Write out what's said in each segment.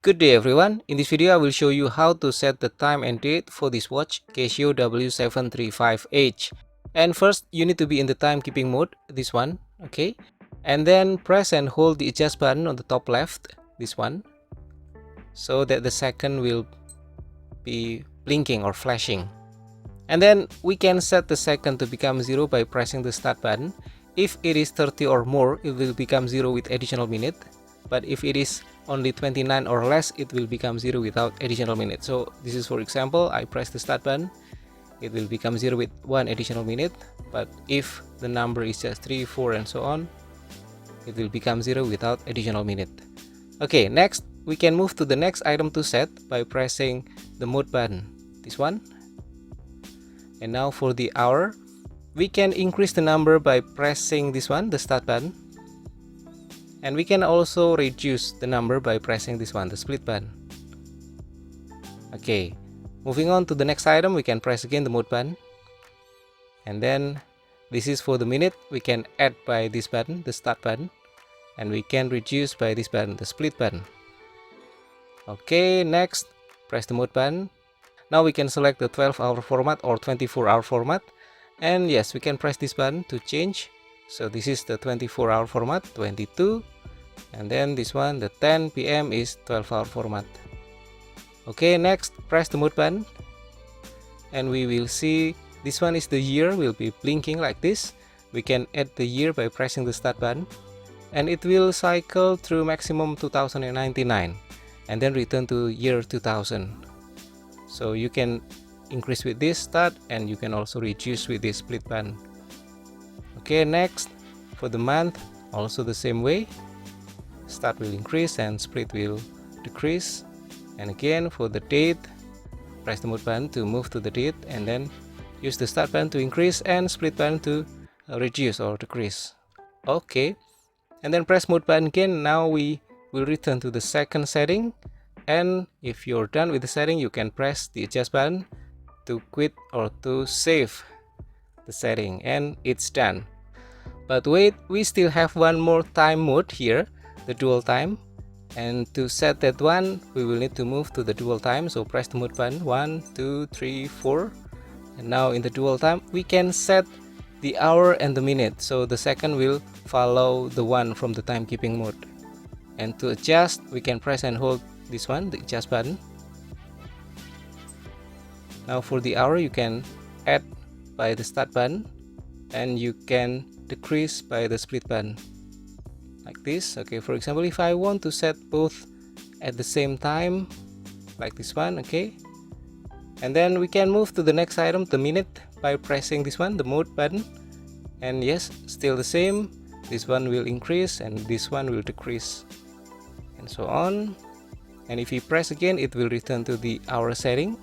Good day everyone, in this video I will show you how to set the time and date for this watch Casio W735H. And first you need to be in the timekeeping mode, this one, okay? And then press and hold the adjust button on the top left, this one, so that the second will be blinking or flashing. And then we can set the second to become 0 by pressing the start button. If it is 30 or more, it will become 0 with additional minute. But if it is only 29 or less, it will become 0 without additional minute. So this is, for example, I press the start button, it will become 0 with 1 additional minute. But if the number is just 3, 4 and so on, it will become 0 without additional minute. Okay, next we can move to the next item to set by pressing the mode button, this one. And now for the hour, we can increase the number by pressing this one, the start button. And we can also reduce the number by pressing this one, the split button. Okay, moving on to the next item, we can press again the mode button. And then this is for the minute, we can add by this button, the start button. And we can reduce by this button, the split button. Okay, next, press the mode button. Now we can select the 12-hour format or 24-hour format. And yes, we can press this button to change. So this is the 24-hour format, 22. And then this one, the 10 PM is 12-hour format. Okay, next, press the mode button. And we will see this one is the year, will be blinking like this. We can add the year by pressing the start button. And it will cycle through maximum 2099. And then return to year 2000. So you can increase with this start and you can also reduce with this split button. Okay, next, for the month, also the same way. Start will increase and split will decrease. And again, for the date, press the mode button to move to the date and then use the start button to increase and split button to reduce or decrease. Okay, and then press mode button again. Now we will return to the second setting. And if you're done with the setting, you can press the adjust button to quit or to save the setting, and it's done. But wait, we still have one more time mode here, the dual time. And to set that one, we will need to move to the dual time. So press the mode button, 1, 2, 3, 4. And now in the dual time, we can set the hour and the minute. So the second will follow the one from the timekeeping mode. And to adjust, we can press and hold this one, the adjust button. Now for the hour, you can add by the start button and you can decrease by the split button like this. Okay, for example, if I want to set both at the same time like this one, okay, and then we can move to the next item, the minute, by pressing this one, the mode button. And yes, still the same, this one will increase and this one will decrease and so on. And if you press again, it will return to the hour setting.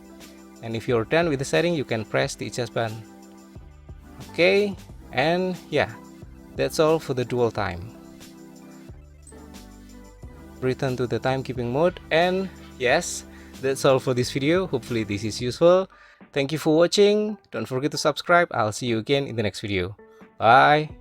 And if you're done with the setting, you can press the adjust button. Okay, and yeah, that's all for the dual time. Return to the timekeeping mode, and yes, that's all for this video. Hopefully this is useful. Thank you for watching. Don't forget to subscribe. I'll see you again in the next video. Bye.